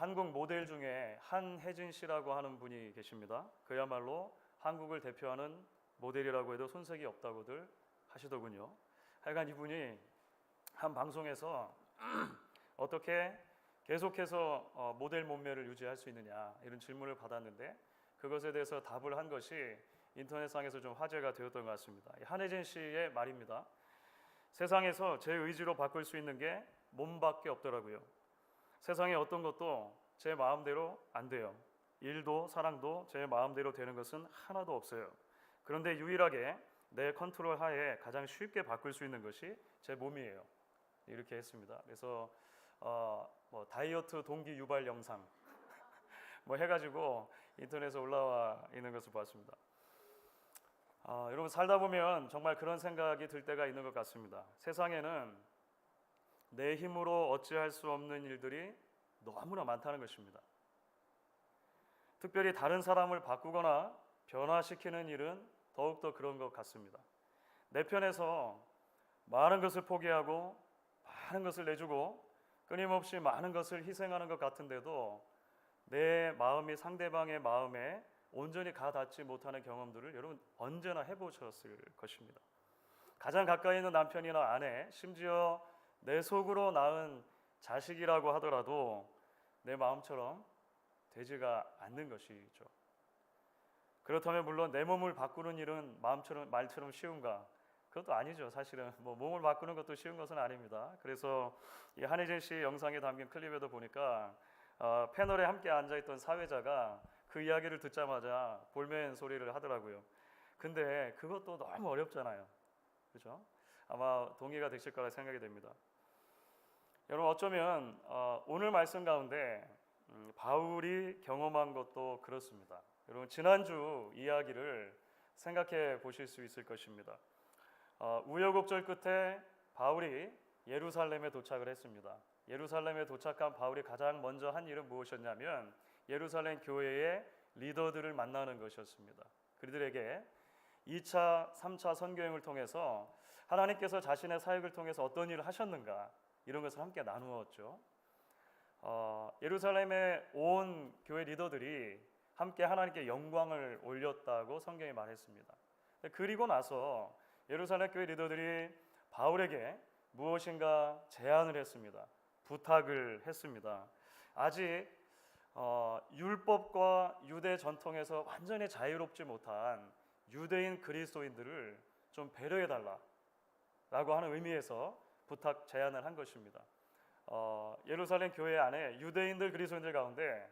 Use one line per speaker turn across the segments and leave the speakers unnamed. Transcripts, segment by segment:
한국 모델 중에 한혜진 씨라고 하는 분이 계십니다. 그야말로 한국을 대표하는 모델이라고 해도 손색이 없다고들 하시더군요. 하여간 이분이 한 방송에서 어떻게 계속해서 모델 몸매를 유지할 수 있느냐 이런 질문을 받았는데 그것에 대해서 답을 한 것이 인터넷상에서 좀 화제가 되었던 것 같습니다. 한혜진 씨의 말입니다. 세상에서 제 의지로 바꿀 수 있는 게 몸밖에 없더라고요. 세상에 어떤 것도 제 마음대로 안 돼요. 일도 사랑도 제 마음대로 되는 것은 하나도 없어요. 그런데 유일하게 내 컨트롤 하에 가장 쉽게 바꿀 수 있는 것이 제 몸이에요. 이렇게 했습니다. 그래서 다이어트 동기 유발 영상 해가지고 인터넷에 올라와 있는 것을 봤습니다. 여러분 살다 보면 정말 그런 생각이 들 때가 있는 것 같습니다. 세상에는 내 힘으로 어찌할 수 없는 일들이 너무나 많다는 것입니다. 특별히 다른 사람을 바꾸거나 변화시키는 일은 더욱더 그런 것 같습니다. 내 편에서 많은 것을 포기하고 많은 것을 내주고 끊임없이 많은 것을 희생하는 것 같은데도 내 마음이 상대방의 마음에 온전히 가닿지 못하는 경험들을 여러분 언제나 해보셨을 것입니다. 가장 가까이 있는 남편이나 아내, 심지어 내 속으로 낳은 자식이라고 하더라도 내 마음처럼 되지가 않는 것이죠. 그렇다면 물론 내 몸을 바꾸는 일은 말처럼 쉬운가? 그것도 아니죠. 사실은 몸을 바꾸는 것도 쉬운 것은 아닙니다. 그래서 이 한혜진 씨 영상에 담긴 클립에도 보니까 패널에 함께 앉아있던 사회자가 그 이야기를 듣자마자 볼멘 소리를 하더라고요. 근데 그것도 너무 어렵잖아요. 그렇죠? 아마 동의가 되실 거라 생각이 됩니다. 여러분 어쩌면 오늘 말씀 가운데 바울이 경험한 것도 그렇습니다. 여러분 지난주 이야기를 생각해 보실 수 있을 것입니다. 우여곡절 끝에 바울이 예루살렘에 도착을 했습니다. 예루살렘에 도착한 바울이 가장 먼저 한 일은 무엇이었냐면 예루살렘 교회의 리더들을 만나는 것이었습니다. 그들에게 2차, 3차 선교행을 통해서 하나님께서 자신의 사역을 통해서 어떤 일을 하셨는가 이런 것을 함께 나누었죠. 예루살렘에 온 교회 리더들이 함께 하나님께 영광을 올렸다고 성경이 말했습니다. 그리고 나서 예루살렘 교회 리더들이 바울에게 무엇인가 제안을 했습니다. 부탁을 했습니다. 아직 율법과 유대 전통에서 완전히 자유롭지 못한 유대인 그리스도인들을 좀 배려해달라 라고 하는 의미에서 부탁 제안을 한 것입니다. 예루살렘 교회 안에 유대인들 그리스도인들 가운데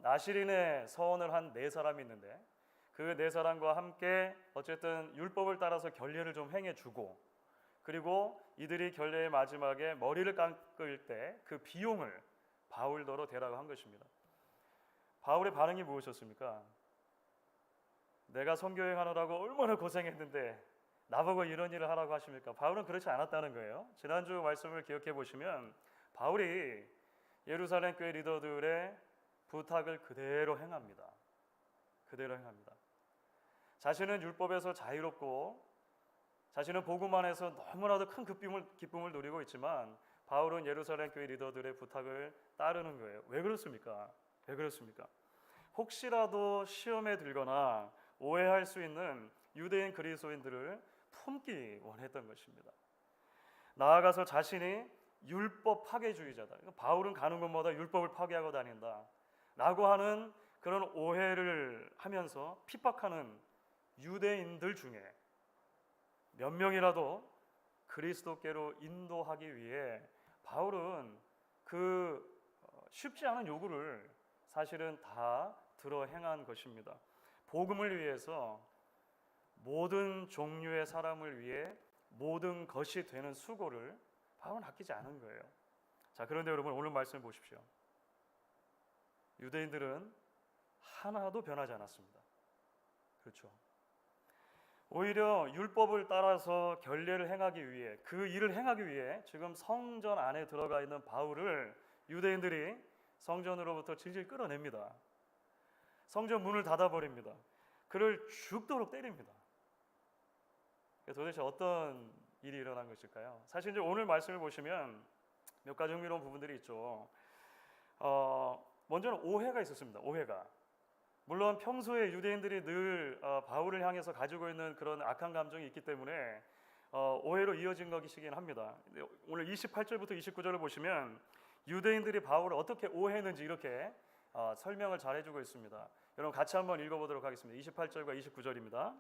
나시린의 서원을 한 4사람이 있는데 그 4사람과 함께 어쨌든 율법을 따라서 결례를 좀 행해주고 그리고 이들이 결례의 마지막에 머리를 깎을 때 그 비용을 바울더러 대라고 한 것입니다. 바울의 반응이 무엇이었습니까? 내가 선교행하느라고 얼마나 고생했는데 나보고 이런 일을 하라고 하십니까? 바울은 그렇지 않았다는 거예요. 지난주 말씀을 기억해 보시면 바울이 예루살렘 교회 리더들의 부탁을 그대로 행합니다. 그대로 행합니다. 자신은 율법에서 자유롭고 자신은 복음 안에서 너무나도 큰 기쁨을 누리고 있지만 바울은 예루살렘 교회 리더들의 부탁을 따르는 거예요. 왜 그렇습니까? 왜 그렇습니까? 혹시라도 시험에 들거나 오해할 수 있는 유대인 그리스도인들을 품기 원했던 것입니다. 나아가서 자신이 율법 파괴주의자다. 바울은 가는 곳마다 율법을 파괴하고 다닌다 라고 하는 그런 오해를 하면서 핍박하는 유대인들 중에 몇 명이라도 그리스도께로 인도하기 위해 바울은 그 쉽지 않은 요구를 사실은 다 들어 행한 것입니다. 복음을 위해서 모든 종류의 사람을 위해 모든 것이 되는 수고를 바울은 아끼지 않은 거예요. 자, 그런데 여러분 오늘 말씀을 보십시오. 유대인들은 하나도 변하지 않았습니다. 그렇죠? 오히려 율법을 따라서 결례를 행하기 위해 그 일을 행하기 위해 지금 성전 안에 들어가 있는 바울을 유대인들이 성전으로부터 질질 끌어냅니다. 성전 문을 닫아버립니다. 그를 죽도록 때립니다. 도대체 어떤 일이 일어난 것일까요? 사실 이제 오늘 말씀을 보시면 몇 가지 흥미로운 부분들이 있죠. 먼저는 오해가 있었습니다. 오해가. 물론 평소에 유대인들이 늘 바울을 향해서 가지고 있는 그런 악한 감정이 있기 때문에 오해로 이어진 것이긴 합니다. 오늘 28절부터 29절을 보시면 유대인들이 바울을 어떻게 오해했는지 이렇게 설명을 잘해주고 있습니다. 여러분 같이 한번 읽어보도록 하겠습니다. 28절과 29절입니다.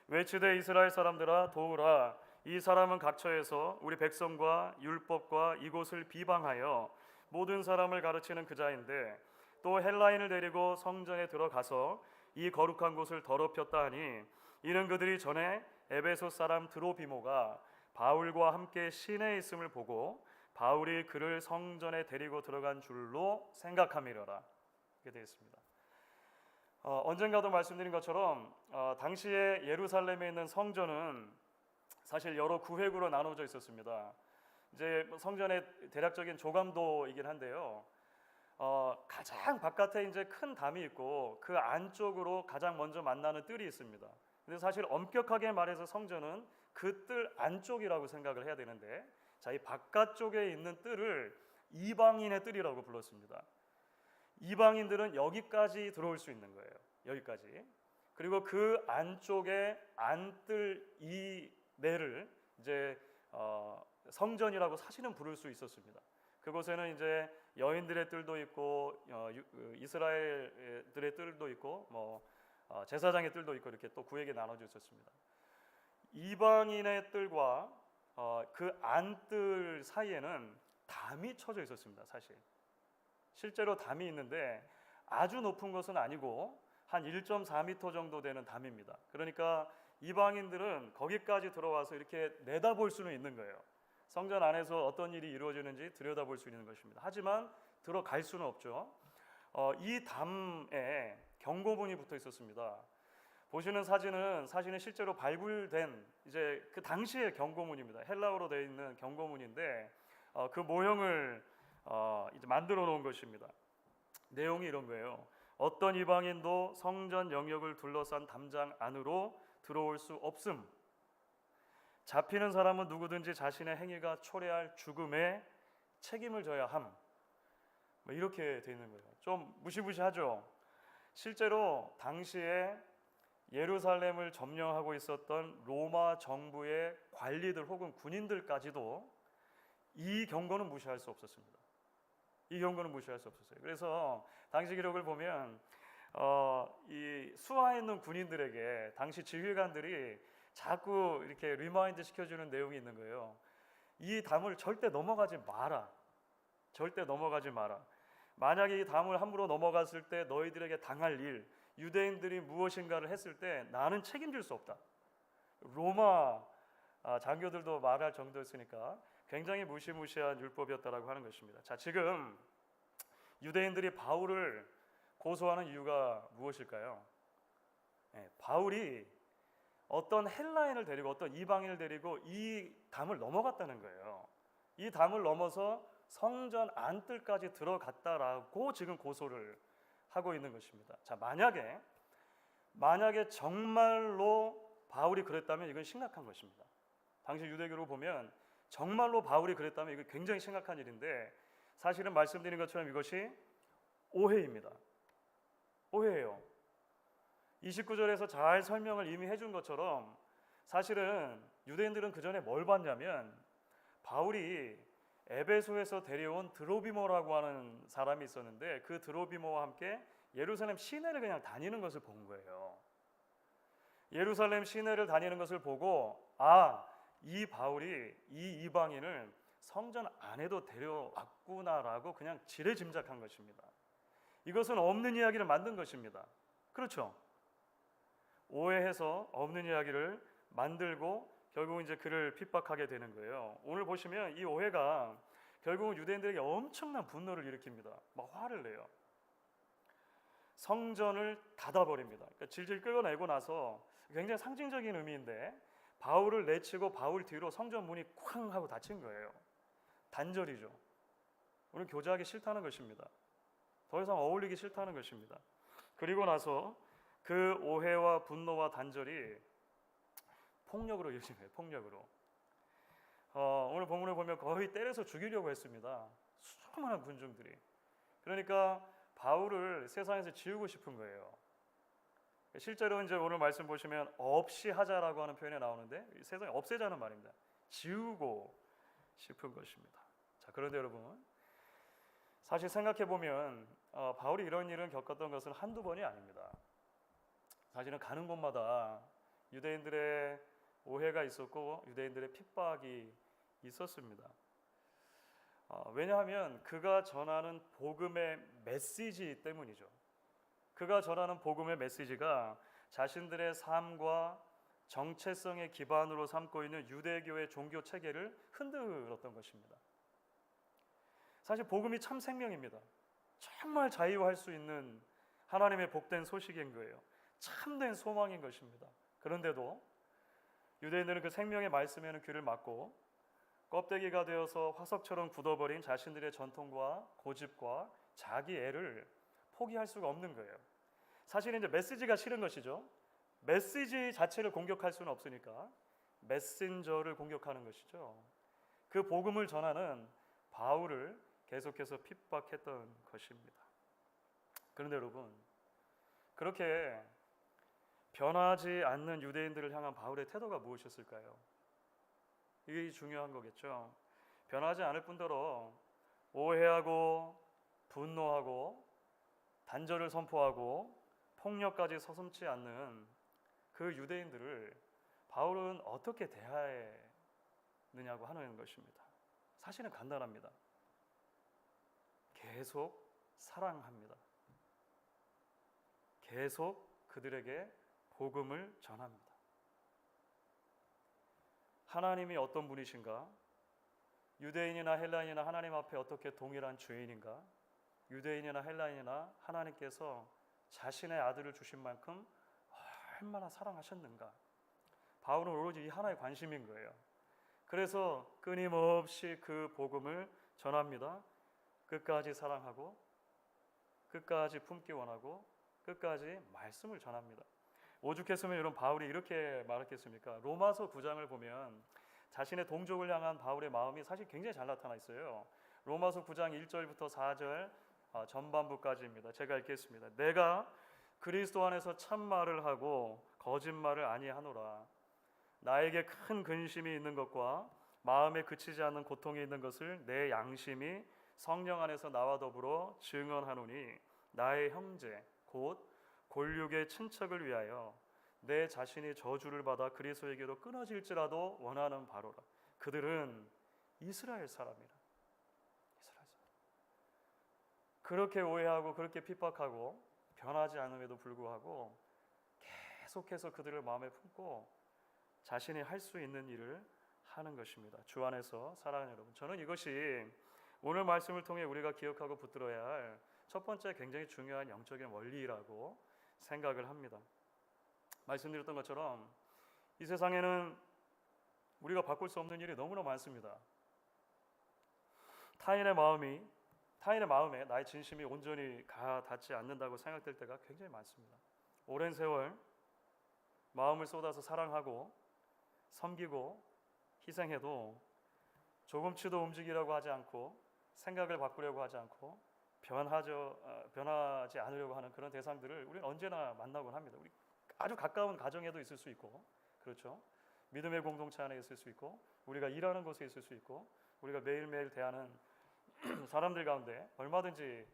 외치되 이스라엘 사람들아 도우라. 이 사람은 각처에서 우리 백성과 율법과 이곳을 비방하여 모든 사람을 가르치는 그 자인데 또 헬라인을 데리고 성전에 들어가서 이 거룩한 곳을 더럽혔다 하니 이는 그들이 전에 에베소 사람 드로비모가 바울과 함께 시내에 있음을 보고 바울이 그를 성전에 데리고 들어간 줄로 생각함이러라. 이렇게 되어 있습니다. 언젠가도 말씀드린 것처럼 당시에 예루살렘에 있는 성전은 사실 여러 구획으로 나눠져 있었습니다. 이제 성전의 대략적인 조감도이긴 한데요. 가장 바깥에 이제 큰 담이 있고 그 안쪽으로 가장 먼저 만나는 뜰이 있습니다. 근데 사실 엄격하게 말해서 성전은 그 뜰 안쪽이라고 생각을 해야 되는데, 자, 이 바깥쪽에 있는 뜰을 이방인의 뜰이라고 불렀습니다. 이방인들은 여기까지 들어올 수 있는 거예요. 여기까지. 그리고 그 안쪽에 안뜰 이 내를 이제 성전이라고 사실은 부를 수 있었습니다. 그곳에는 이제 여인들의 뜰도 있고 이스라엘들의 뜰도 있고 제사장의 뜰도 있고 이렇게 또 구획에 나눠져 있었습니다. 이방인의 뜰과 그 안뜰 사이에는 담이 쳐져 있었습니다. 사실 실제로 담이 있는데 아주 높은 것은 아니고 한 1.4m 정도 되는 담입니다. 그러니까 이방인들은 거기까지 들어와서 이렇게 내다볼 수는 있는 거예요. 성전 안에서 어떤 일이 이루어지는지 들여다볼 수 있는 것입니다. 하지만 들어갈 수는 없죠. 이 담에 경고문이 붙어 있었습니다. 보시는 사진은 실제로 발굴된 이제 그 당시의 경고문입니다. 헬라어로 되어 있는 경고문인데 그 모형을 이제 만들어 놓은 것입니다. 내용이 이런 거예요. 어떤 이방인도 성전 영역을 둘러싼 담장 안으로 들어올 수 없음. 잡히는 사람은 누구든지 자신의 행위가 초래할 죽음에 책임을 져야 함. 이렇게 되어 있는 거예요. 좀 무시무시하죠. 실제로 당시에 예루살렘을 점령하고 있었던 로마 정부의 관리들 혹은 군인들까지도 이 경고는 무시할 수 없었습니다. 이 경고는 무시할 수 없었어요. 그래서 당시 기록을 보면 이 수하에 있는 군인들에게 당시 지휘관들이 자꾸 이렇게 리마인드 시켜주는 내용이 있는 거예요. 이 담을 절대 넘어가지 마라. 절대 넘어가지 마라. 만약에 이 담을 함부로 넘어갔을 때 너희들에게 당할 일, 유대인들이 무엇인가를 했을 때 나는 책임질 수 없다. 로마 장교들도 말할 정도였으니까 굉장히 무시무시한 율법이었다라고 하는 것입니다. 자, 지금 유대인들이 바울을 고소하는 이유가 무엇일까요? 바울이 어떤 헬라인을 데리고 어떤 이방인을 데리고 이 담을 넘어갔다는 거예요. 이 담을 넘어서 성전 안뜰까지 들어갔다라고 지금 고소를 하고 있는 것입니다. 자, 만약에 정말로 바울이 그랬다면 이건 심각한 것입니다. 당시 유대교로 보면 정말로 바울이 그랬다면 이거 굉장히 심각한 일인데 사실은 말씀드린 것처럼 이것이 오해입니다. 오해예요. 29절에서 잘 설명을 이미 해준 것처럼 사실은 유대인들은 그 전에 뭘 봤냐면 바울이 에베소에서 데려온 드로비모라고 하는 사람이 있었는데 그 드로비모와 함께 예루살렘 시내를 그냥 다니는 것을 본 거예요. 예루살렘 시내를 다니는 것을 보고 이 바울이 이 이방인을 성전 안에도 데려왔구나라고 그냥 지레짐작한 것입니다. 이것은 없는 이야기를 만든 것입니다. 그렇죠? 오해해서 없는 이야기를 만들고 결국은 이제 그를 핍박하게 되는 거예요. 오늘 보시면 이 오해가 결국은 유대인들에게 엄청난 분노를 일으킵니다. 막 화를 내요. 성전을 닫아버립니다. 그러니까 질질 끌어내고 나서 굉장히 상징적인 의미인데 바울을 내치고 바울 뒤로 성전 문이 쾅 하고 닫힌 거예요. 단절이죠. 우리는 교제하기 싫다는 것입니다. 더 이상 어울리기 싫다는 것입니다. 그리고 나서 그 오해와 분노와 단절이 폭력으로 이어진 거예요. 폭력으로. 오늘 본문을 보면 거의 때려서 죽이려고 했습니다. 수많은 군중들이. 그러니까 바울을 세상에서 지우고 싶은 거예요. 실제로 이제 오늘 말씀 보시면 없이 하자라고 하는 표현이 나오는데 세상에 없애자는 말입니다. 지우고 싶은 것입니다. 자, 그런데 여러분, 사실 생각해 보면 바울이 이런 일을 겪었던 것은 한두 번이 아닙니다. 사실은 가는 곳마다 유대인들의 오해가 있었고 유대인들의 핍박이 있었습니다. 왜냐하면 그가 전하는 복음의 메시지 때문이죠. 그가 전하는 복음의 메시지가 자신들의 삶과 정체성의 기반으로 삼고 있는 유대교의 종교 체계를 흔들었던 것입니다. 사실 복음이 참 생명입니다. 정말 자유할 수 있는 하나님의 복된 소식인 거예요. 참된 소망인 것입니다. 그런데도 유대인들은 그 생명의 말씀에는 귀를 막고 껍데기가 되어서 화석처럼 굳어버린 자신들의 전통과 고집과 자기 애를 포기할 수가 없는 거예요. 사실은 이제 메시지가 싫은 것이죠. 메시지 자체를 공격할 수는 없으니까 메신저를 공격하는 것이죠. 그 복음을 전하는 바울을 계속해서 핍박했던 것입니다. 그런데 여러분, 그렇게 변하지 않는 유대인들을 향한 바울의 태도가 무엇이었을까요? 이게 중요한 거겠죠. 변하지 않을 뿐더러 오해하고 분노하고 단절을 선포하고 폭력까지 서슴지 않는 그 유대인들을 바울은 어떻게 대하느냐고 하는 것입니다. 사실은 간단합니다. 계속 사랑합니다. 계속 그들에게 복음을 전합니다. 하나님이 어떤 분이신가? 유대인이나 헬라인이나 하나님 앞에 어떻게 동일한 죄인인가? 유대인이나 헬라인이나 하나님께서 자신의 아들을 주신 만큼 얼마나 사랑하셨는가? 바울은 오로지 이 하나에 관심인 거예요. 그래서 끊임없이 그 복음을 전합니다. 끝까지 사랑하고 끝까지 품기 원하고 끝까지 말씀을 전합니다. 오죽했으면 이런 바울이 이렇게 말했겠습니까? 로마서 9장을 보면 자신의 동족을 향한 바울의 마음이 사실 굉장히 잘 나타나 있어요. 로마서 9장 1절부터 4절 전반부까지입니다. 제가 읽겠습니다. 내가 그리스도 안에서 참말을 하고 거짓말을 아니하노라. 나에게 큰 근심이 있는 것과 마음에 그치지 않는 고통이 있는 것을 내 양심이 성령 안에서 나와 더불어 증언하노니 나의 형제 곧 골육의 친척을 위하여 내 자신이 저주를 받아 그리스도에게로 끊어질지라도 원하는 바로라. 그들은 이스라엘 사람이라. 이스라엘 사람. 그렇게 오해하고 그렇게 핍박하고 변하지 않음에도 불구하고 계속해서 그들을 마음에 품고 자신이 할 수 있는 일을 하는 것입니다. 주 안에서 사랑하는 여러분, 저는 이것이 오늘 말씀을 통해 우리가 기억하고 붙들어야 할 첫 번째 굉장히 중요한 영적인 원리라고 생각을 합니다. 말씀드렸던 것처럼 이 세상에는 우리가 바꿀 수 없는 일이 너무나 많습니다. 타인의 마음에 나의 진심이 온전히 닿지 않는다고 생각될 때가 굉장히 많습니다. 오랜 세월 마음을 쏟아서 사랑하고 섬기고 희생해도 조금치도 움직이려고 하지 않고 생각을 바꾸려고 하지 않고 변하지 않으려고 하는 그런 대상들을 우리는 언제나 만나곤 합니다. 우리 아주 가까운 가정에도 있을 수 있고, 그렇죠? 믿음의 공동체 안에 있을 수 있고, 우리가 일하는 곳에 있을 수 있고, 우리가 매일매일 대하는 사람들 가운데 얼마든지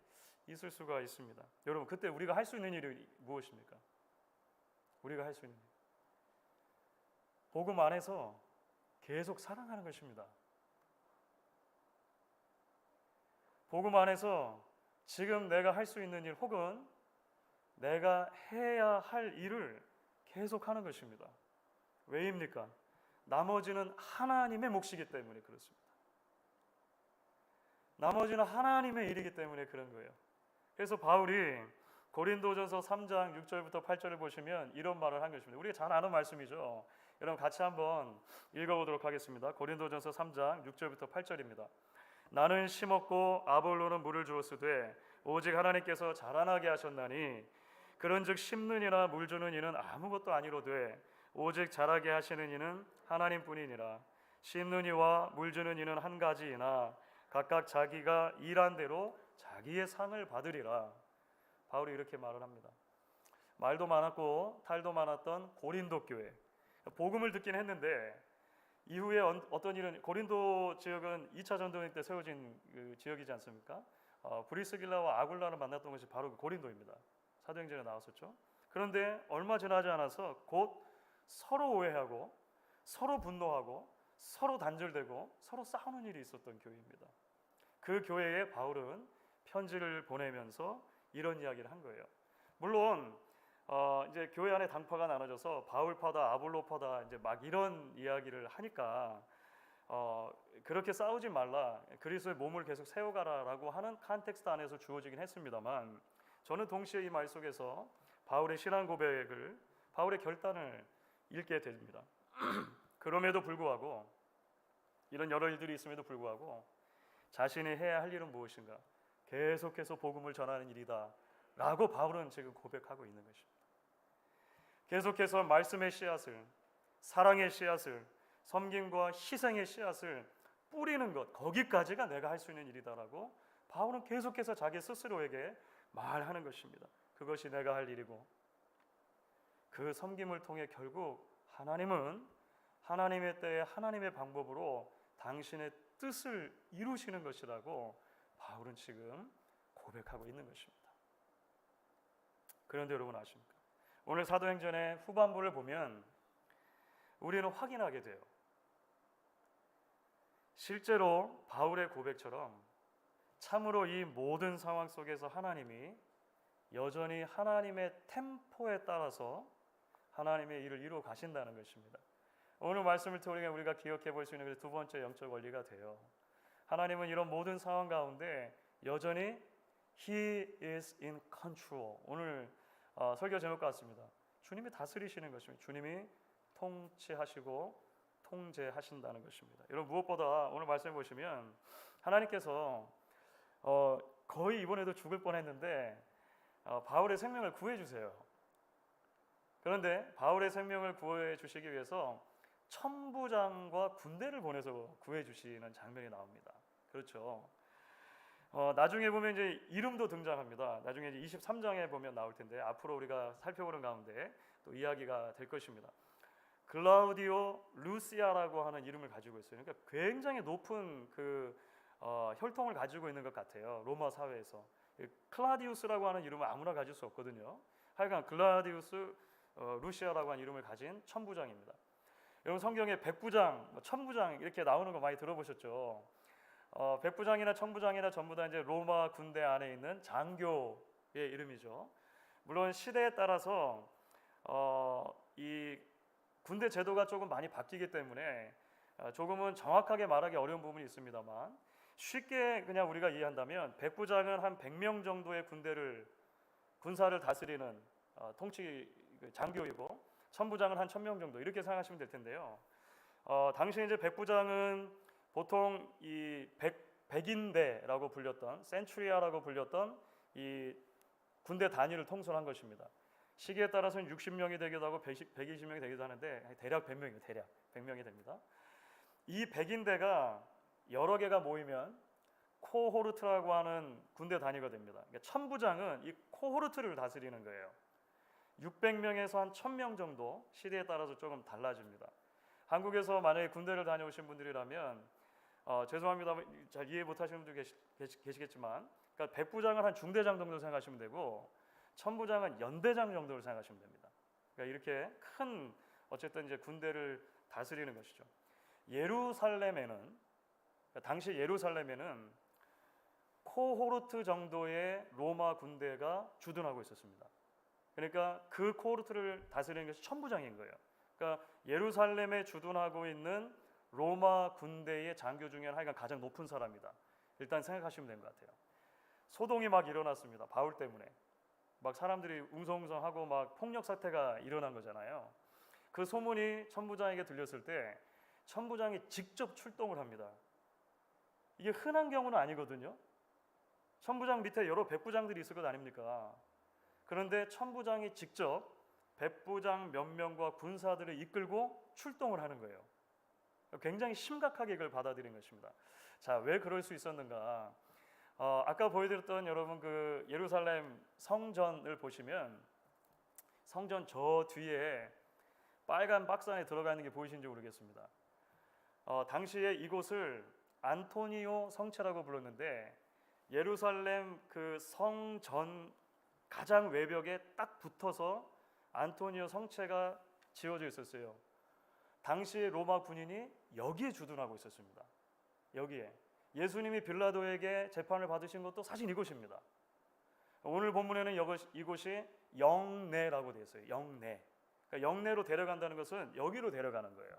있을 수가 있습니다. 여러분, 그때 우리가 할 수 있는 일이 무엇입니까? 우리가 할 수 있는 일, 복음 안에서 계속 사랑하는 것입니다. 복음 안에서 지금 내가 할 수 있는 일 혹은 내가 해야 할 일을 계속하는 것입니다. 왜입니까? 나머지는 하나님의 몫이기 때문에 그렇습니다. 나머지는 하나님의 일이기 때문에 그런 거예요. 그래서 바울이 고린도전서 3장 6절부터 8절을 보시면 이런 말을 한 것입니다. 우리가 잘 아는 말씀이죠. 여러분 같이 한번 읽어보도록 하겠습니다. 고린도전서 3장 6절부터 8절입니다. 나는 심었고 아볼로는 물을 주었으되 오직 하나님께서 자라나게 하셨나니 그런즉 심는 이나 물 주는 이는 아무것도 아니로되 오직 자라게 하시는 이는 하나님뿐이니라. 심는 이와 물 주는 이는 한 가지이나 각각 자기가 일한 대로 자기의 상을 받으리라. 바울이 이렇게 말을 합니다. 말도 많았고 탈도 많았던 고린도 교회, 복음을 듣긴 했는데 이후에 어떤 일은, 고린도 지역은 2차 전도행 때 세워진 그 지역이지 않습니까? 브리스길라와 아굴라를 만났던 것이 바로 그 고린도입니다. 사도행전에 나왔었죠. 그런데 얼마 지나지 않아서 곧 서로 오해하고 서로 분노하고 서로 단절되고 서로 싸우는 일이 있었던 교회입니다. 그 교회에 바울은 편지를 보내면서 이런 이야기를 한 거예요. 물론 이제 교회 안에 당파가 나눠져서 바울파다 아볼로파다 이제 막 이런 이야기를 하니까 그렇게 싸우지 말라, 그리스도의 몸을 계속 세워가라라고 하는 컨텍스트 안에서 주어지긴 했습니다만, 저는 동시에 이 말 속에서 바울의 신앙 고백을, 바울의 결단을 읽게 됩니다. 그럼에도 불구하고, 이런 여러 일들이 있음에도 불구하고 자신이 해야 할 일은 무엇인가? 계속해서 복음을 전하는 일이다 라고 바울은 지금 고백하고 있는 것입니다. 계속해서 말씀의 씨앗을, 사랑의 씨앗을, 섬김과 희생의 씨앗을 뿌리는 것, 거기까지가 내가 할 수 있는 일이다라고 바울은 계속해서 자기 스스로에게 말하는 것입니다. 그것이 내가 할 일이고, 그 섬김을 통해 결국 하나님은 하나님의 때에 하나님의 방법으로 당신의 뜻을 이루시는 것이라고 바울은 지금 고백하고 있는 것입니다. 그런데 여러분 아십니까? 오늘 사도행전의 후반부를 보면 우리는 확인하게 돼요. 실제로 바울의 고백처럼 참으로 이 모든 상황 속에서 하나님이 여전히 하나님의 템포에 따라서 하나님의 일을 이루어 가신다는 것입니다. 오늘 말씀을 통해 우리가 기억해 볼 수 있는 두 번째 영적 원리가 돼요. 하나님은 이런 모든 상황 가운데 여전히 He is in control. 오늘 설교 제목 같습니다. 주님이 다스리시는 것입니다. 주님이 통치하시고 통제하신다는 것입니다. 여러분, 무엇보다 오늘 말씀 보시면 하나님께서 거의 이번에도 죽을 뻔했는데 바울의 생명을 구해 주세요. 그런데 바울의 생명을 구해 주시기 위해서 천부장과 군대를 보내서 구해 주시는 장면이 나옵니다. 그렇죠. 나중에 보면 이제 이름도 등장합니다. 나중에 이제 23장에 보면 나올 텐데 앞으로 우리가 살펴보는 가운데 또 이야기가 될 것입니다. 글라우디오 루시아라고 하는 이름을 가지고 있어요. 그러니까 굉장히 높은 그 혈통을 가지고 있는 것 같아요. 로마 사회에서. 클라디우스라고 하는 이름은 아무나 가질 수 없거든요. 하여간 글라디우스 루시아라고 하는 이름을 가진 천부장입니다. 여러분, 성경에 백부장, 천부장 이렇게 나오는 거 많이 들어보셨죠? 백부장이나 천부장이나 전부 다 이제 로마 군대 안에 있는 장교의 이름이죠. 물론 시대에 따라서 이 군대 제도가 조금 많이 바뀌기 때문에 조금은 정확하게 말하기 어려운 부분이 있습니다만, 쉽게 그냥 우리가 이해한다면 백부장은 한 100명 정도의 군사를 다스리는 통치 장교이고, 천부장은 한 1000명 정도, 이렇게 생각하시면 될 텐데요. 당시 이제 백부장은 보통 이 백인대라고 불렸던, 센츄리아라고 불렸던 이 군대 단위를 통솔한 것입니다. 시기에 따라서는 60명이 되기도 하고 120명이 되기도 하는데 대략 100명이에요. 대략 100명이 됩니다. 이 백인대가 여러 개가 모이면 코호르트라고 하는 군대 단위가 됩니다. 그러니까 천부장은 이 코호르트를 다스리는 거예요. 600명에서 한 1000명 정도, 시대에 따라서 조금 달라집니다. 한국에서 만약에 군대를 다녀오신 분들이라면 죄송합니다, 잘 이해 못하시는 분들 계시겠지만, 그러니까 백부장은 한 중대장 정도 생각하시면 되고 천부장은 연대장 정도를 생각하시면 됩니다. 그러니까 이렇게 큰 어쨌든 이제 군대를 다스리는 것이죠. 예루살렘에는, 그러니까 당시 예루살렘에는 코호르트 정도의 로마 군대가 주둔하고 있었습니다. 그러니까 그 코호르트를 다스리는 것이 천부장인 거예요. 그러니까 예루살렘에 주둔하고 있는 로마 군대의 장교 중에는 하여간 가장 높은 사람이다. 일단 생각하시면 되는 것 같아요. 소동이 막 일어났습니다. 바울 때문에. 막 사람들이 웅성웅성하고 막 폭력 사태가 일어난 거잖아요. 그 소문이 천부장에게 들렸을 때 천부장이 직접 출동을 합니다. 이게 흔한 경우는 아니거든요. 천부장 밑에 여러 백부장들이 있을 것 아닙니까? 그런데 천부장이 직접 백부장 몇 명과 군사들을 이끌고 출동을 하는 거예요. 굉장히 심각하게 이걸 받아들인 것입니다. 자, 왜 그럴 수 있었는가? 아까 보여드렸던 여러분 그 예루살렘 성전을 보시면 성전 저 뒤에 빨간 박스 안에 들어가 있는 게 보이신지 모르겠습니다. 당시에 이곳을 안토니오 성체라고 불렀는데 예루살렘 그 성전 가장 외벽에 딱 붙어서 안토니오 성체가 지어져 있었어요. 당시에 로마 군인이 여기에 주둔하고 있었습니다. 여기에 예수님이 빌라도에게 재판을 받으신 것도 사실 이곳입니다. 오늘 본문에는 이곳이 영내라고 되어 있어요. 영내. 그러니까 영내로 데려간다는 것은 여기로 데려가는 거예요.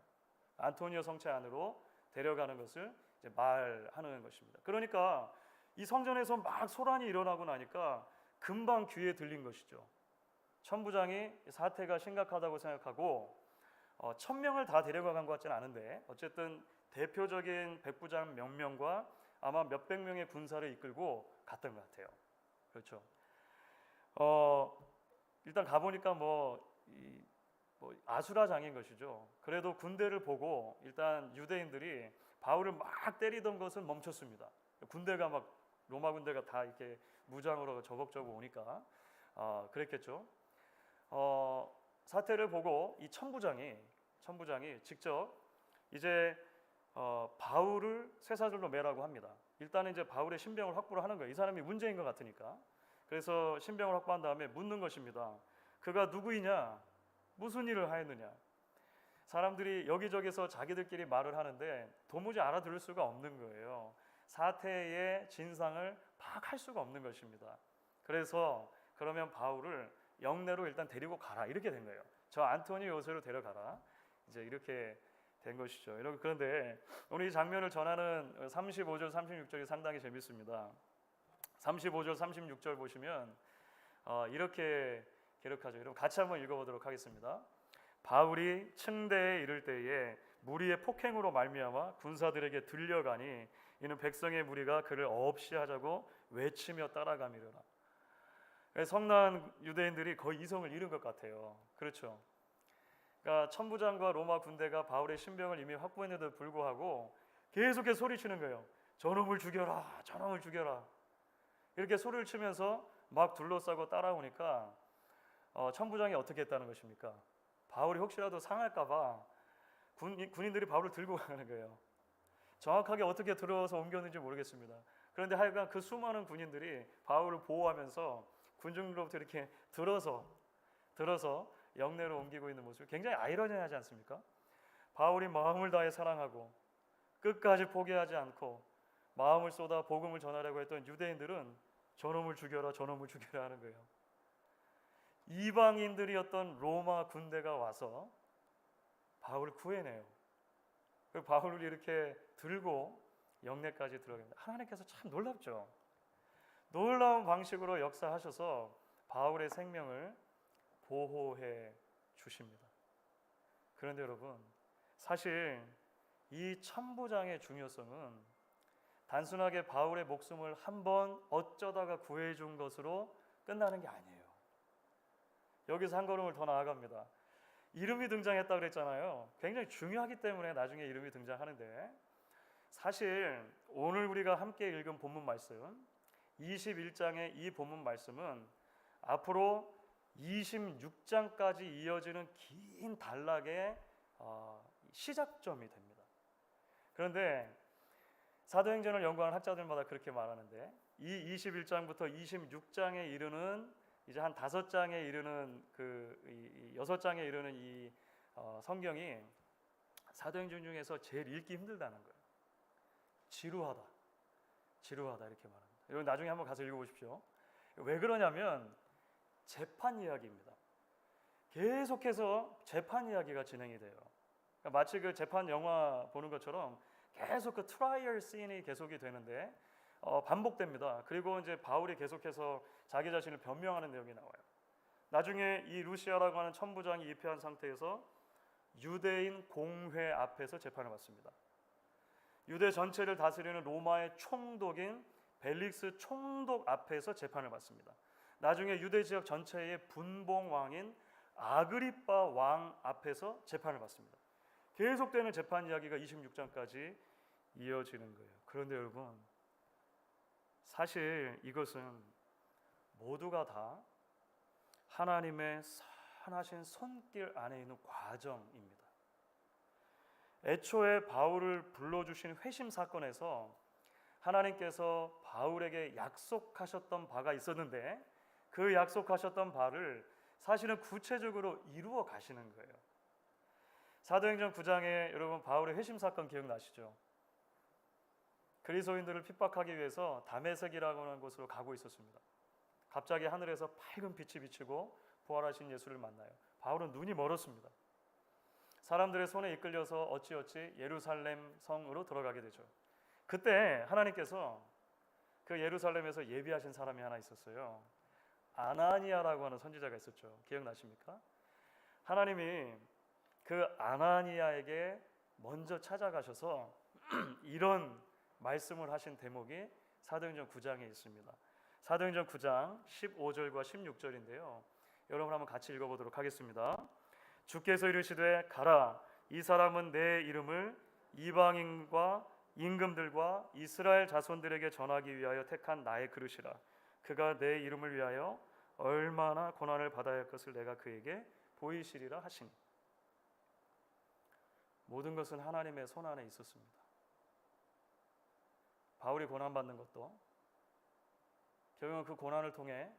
안토니오 성체 안으로 데려가는 것을 이제 말하는 것입니다. 그러니까 이 성전에서 막 소란이 일어나고 나니까 금방 귀에 들린 것이죠. 천부장이 사태가 심각하다고 생각하고 1000명을 다 데려간 것 같지는 않은데 어쨌든 대표적인 백부장 몇 명과 아마 몇백 명의 군사를 이끌고 갔던 것 같아요. 그렇죠. 일단 가보니까 아수라장인 것이죠. 그래도 군대를 보고 일단 유대인들이 바울을 막 때리던 것은 멈췄습니다. 군대가 막 로마 군대가 다 이렇게 무장으로 저벅저벅 오니까 그랬겠죠. 사태를 보고 이 천부장이 직접 이제 바울을 쇠사슬로 매라고 합니다. 일단은 이제 바울의 신병을 확보를 하는 거예요. 이 사람이 문제인 것 같으니까. 그래서 신병을 확보한 다음에 묻는 것입니다. 그가 누구이냐? 무슨 일을 하였느냐? 사람들이 여기저기서 자기들끼리 말을 하는데 도무지 알아들을 수가 없는 거예요. 사태의 진상을 파악할 수가 없는 것입니다. 그래서 그러면 바울을 영내로 일단 데리고 가라 이렇게 된 거예요. 저 안토니 요새로 데려가라 이제 이렇게 된 것이죠. 여러분 그런데 오늘 이 장면을 전하는 35절 36절이 상당히 재밌습니다. 35절 36절 보시면 이렇게 기록하죠. 여러분 같이 한번 읽어보도록 하겠습니다. 바울이 층대에 이를 때에 무리의 폭행으로 말미암아 군사들에게 들려가니 이는 백성의 무리가 그를 없이 하자고 외치며 따라가미르라. 성난 유대인들이 거의 이성을 잃은 것 같아요. 그렇죠. 그러니까 천부장과 로마 군대가 바울의 신병을 이미 확보했는데도 불구하고 계속해서 소리치는 거예요. 저놈을 죽여라, 저놈을 죽여라. 이렇게 소리를 치면서 막 둘러싸고 따라오니까 천부장이 어떻게 했다는 것입니까? 바울이 혹시라도 상할까봐 군인들이 바울을 들고 가는 거예요. 정확하게 어떻게 들어서 옮겼는지 모르겠습니다. 그런데 하여간 그 수많은 군인들이 바울을 보호하면서 군중으로부터 이렇게 들어서 영내로 옮기고 있는 모습이 굉장히 아이러니하지 않습니까? 바울이 마음을 다해 사랑하고 끝까지 포기하지 않고 마음을 쏟아 복음을 전하려고 했던 유대인들은 저놈을 죽여라 저놈을 죽여라 하는 거예요. 이방인들이었던 로마 군대가 와서 바울을 구해내요. 그리고 바울을 이렇게 들고 영내까지 들어갑니다. 하나님께서 참 놀랍죠. 놀라운 방식으로 역사하셔서 바울의 생명을 보호해 주십니다. 그런데 여러분 사실 이 천부장의 중요성은 단순하게 바울의 목숨을 한번 어쩌다가 구해준 것으로 끝나는 게 아니에요. 여기서 한 걸음을 더 나아갑니다. 이름이 등장했다고 그랬잖아요. 굉장히 중요하기 때문에 나중에 이름이 등장하는데 사실 오늘 우리가 함께 읽은 본문 말씀 21장의 이 본문 말씀은 앞으로 26장까지 이어지는 긴 단락의 시작점이 됩니다. 그런데 사도행전을 연구하는 학자들마다 그렇게 말하는데 이 21장부터 26장에 이르는 이제 한 5장에 이르는 그 6장에 이르는 이 성경이 사도행전 중에서 제일 읽기 힘들다는 거예요. 지루하다 이렇게 말합니다. 여러분 나중에 한번 가서 읽어보십시오. 왜 그러냐면 재판 이야기입니다. 계속해서 재판 이야기가 진행이 돼요. 그러니까 마치 그 재판 영화 보는 것처럼 계속 그 트라이얼 씬이 계속이 되는데 반복됩니다. 그리고 이제 바울이 계속해서 자기 자신을 변명하는 내용이 나와요. 나중에 이 루시아라고 하는 천부장이 입회한 상태에서 유대인 공회 앞에서 재판을 받습니다. 유대 전체를 다스리는 로마의 총독인 벨릭스 총독 앞에서 재판을 받습니다. 나중에 유대 지역 전체의 분봉 왕인 아그리빠 왕 앞에서 재판을 받습니다. 계속되는 재판 이야기가 26장까지 이어지는 거예요. 그런데 여러분 사실 이것은 모두가 다 하나님의 선하신 손길 안에 있는 과정입니다. 애초에 바울을 불러주신 회심 사건에서 하나님께서 바울에게 약속하셨던 바가 있었는데 그 약속하셨던 바를 사실은 구체적으로 이루어 가시는 거예요. 사도행전 9장에 여러분 바울의 회심 사건 기억나시죠? 그리스도인들을 핍박하기 위해서 다메섹이라고 하는 곳으로 가고 있었습니다. 갑자기 하늘에서 밝은 빛이 비치고 부활하신 예수를 만나요. 바울은 눈이 멀었습니다. 사람들의 손에 이끌려서 어찌어찌 예루살렘 성으로 들어가게 되죠. 그때 하나님께서 그 예루살렘에서 예비하신 사람이 하나 있었어요. 아나니아라고 하는 선지자가 있었죠. 기억나십니까? 하나님이 그 아나니아에게 먼저 찾아가셔서 이런 말씀을 하신 대목이 사도행전 9장에 있습니다. 사도행전 9장 15절과 16절인데요. 여러분 한번 같이 읽어보도록 하겠습니다. 주께서 이르시되 가라, 이 사람은 내 이름을 이방인과 임금들과 이스라엘 자손들에게 전하기 위하여 택한 나의 그릇이라. 그가 내 이름을 위하여 얼마나 고난을 받아야 할 것을 내가 그에게 보이시리라 하시니. 모든 것은 하나님의 손 안에 있었습니다. 바울이 고난받는 것도 결국은 그 고난을 통해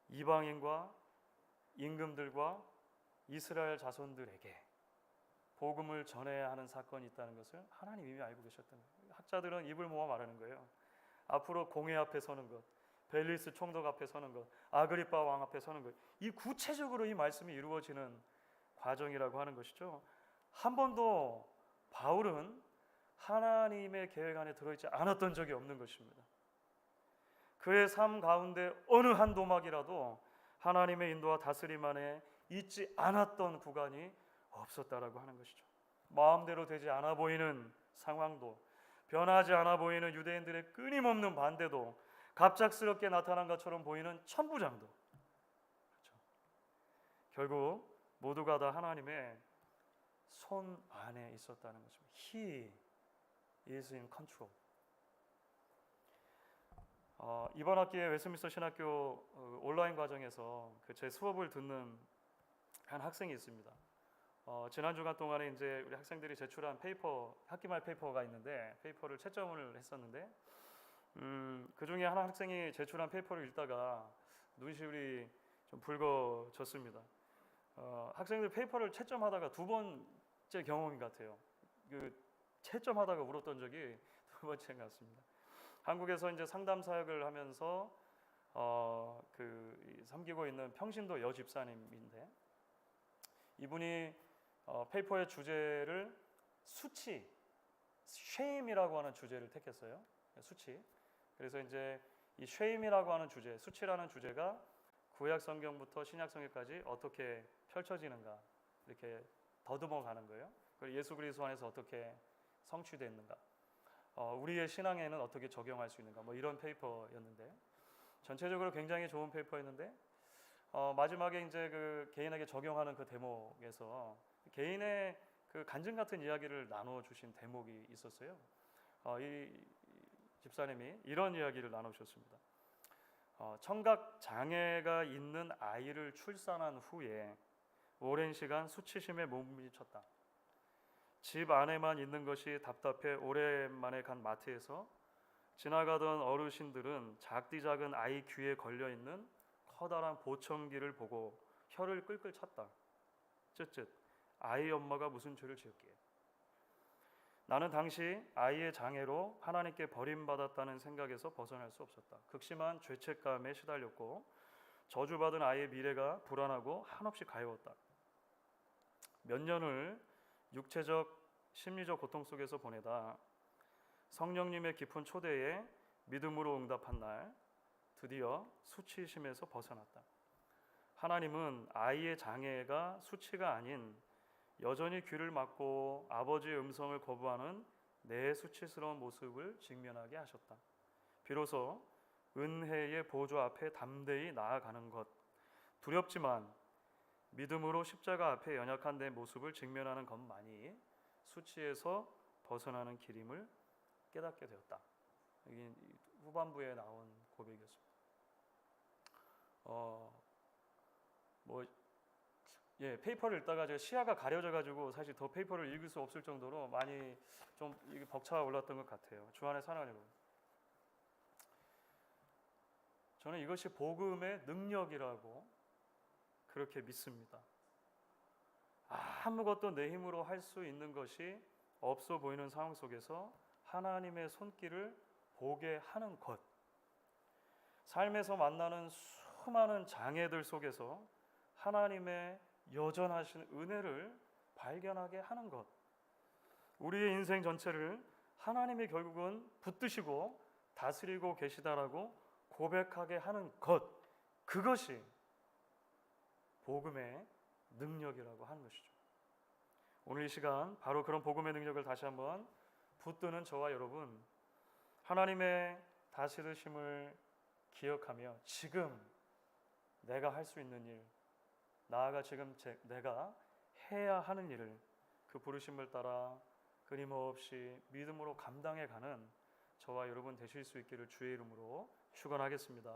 이방인과 임금들과 이스라엘 자손들에게 복음을 전해야 하는 사건이 있다는 것을 하나님 이미 알고 계셨던 거예요. 학자들은 입을 모아 말하는 거예요. 앞으로 공회 앞에 서는 것, 벨리스 총독 앞에 서는 것, 아그리파 왕 앞에 서는 것, 이 구체적으로 이 말씀이 이루어지는 과정이라고 하는 것이죠. 한 번도 바울은 하나님의 계획 안에 들어있지 않았던 적이 없는 것입니다. 그의 삶 가운데 어느 한 도막이라도 하나님의 인도와 다스림 안에 있지 않았던 구간이 없었다라고 하는 것이죠. 마음대로 되지 않아 보이는 상황도, 변하지 않아 보이는 유대인들의 끊임없는 반대도, 갑작스럽게 나타난 것처럼 보이는 천부장도, 그렇죠. 결국 모두가 다 하나님의 손 안에 있었다는 것입니다. He is in control. 이번 학기에 웨스트민스터 신학교 온라인 과정에서 제 수업을 듣는 한 학생이 있습니다. 지난 주간 동안에 이제 우리 학생들이 제출한 페이퍼, 학기말 페이퍼가 있는데 페이퍼를 채점을 했었는데 그 중에 한 학생이 제출한 페이퍼를 읽다가 눈시울이 좀 붉어졌습니다. 학생들 페이퍼를 채점하다가 두 번째 경험인 것 같아요. 그 채점하다가 울었던 적이 두 번째인 것 같습니다. 한국에서 이제 상담 사역을 하면서 섬기고 있는 평신도 여집사님인데 이분이 페이퍼의 주제를 수치, shame이라고 하는 주제를 택했어요. 수치. 그래서 이제 이 shame이라고 하는 주제, 수치라는 주제가 구약 성경부터 신약 성경까지 어떻게 펼쳐지는가 이렇게 더듬어 가는 거예요. 그리고 예수 그리스도 안에서 어떻게 성취됐는가, 우리의 신앙에는 어떻게 적용할 수 있는가, 뭐 이런 페이퍼였는데 전체적으로 굉장히 좋은 페이퍼였는데 마지막에 이제 그 개인에게 적용하는 그 대목에서 개인의 그 간증 같은 이야기를 나눠 주신 대목이 있었어요. 이 집사님이 이런 이야기를 나누셨습니다. 청각 장애가 있는 아이를 출산한 후에 오랜 시간 수치심에 몸부림쳤다. 집 안에만 있는 것이 답답해 오랜만에 간 마트에서 지나가던 어르신들은 작디 작은 아이 귀에 걸려있는 커다란 보청기를 보고 혀를 끌끌 찼다. 쯧쯧, 아이 엄마가 무슨 죄를 지었기에. 나는 당시 아이의 장애로 하나님께 버림받았다는 생각에서 벗어날 수 없었다. 극심한 죄책감에 시달렸고 저주받은 아이의 미래가 불안하고 한없이 가여웠다. 몇 년을 육체적, 심리적 고통 속에서 보내다 성령님의 깊은 초대에 믿음으로 응답한 날 드디어 수치심에서 벗어났다. 하나님은 아이의 장애가 수치가 아닌 여전히 귀를 막고 아버지의 음성을 거부하는 내 수치스러운 모습을 직면하게 하셨다. 비로소 은혜의 보좌 앞에 담대히 나아가는 것, 두렵지만 믿음으로 십자가 앞에 연약한 내 모습을 직면하는 것만이 수치에서 벗어나는 길임을 깨닫게 되었다. 후반부에 나온 고백이었습니다. 뭐 페이퍼를 읽다가 제가 시야가 가려져가지고 사실 더 페이퍼를 읽을 수 없을 정도로 많이 좀 이게 벅차가 올랐던 것 같아요. 주 안에 사랑하는 여러분, 저는 이것이 복음의 능력이라고 그렇게 믿습니다. 아무것도 내 힘으로 할 수 있는 것이 없어 보이는 상황 속에서 하나님의 손길을 보게 하는 것, 삶에서 만나는 수많은 장애들 속에서 하나님의 여전하신 은혜를 발견하게 하는 것, 우리의 인생 전체를 하나님이 결국은 붙드시고 다스리고 계시다라고 고백하게 하는 것, 그것이 복음의 능력이라고 하는 것이죠. 오늘 이 시간 바로 그런 복음의 능력을 다시 한번 붙드는 저와 여러분, 하나님의 다스리심을 기억하며 지금 내가 할 수 있는 일, 나아가 지금 내가 해야 하는 일을 그 부르심을 따라 끊임없이 믿음으로 감당해 가는 저와 여러분 되실 수 있기를 주의 이름으로 축원하겠습니다.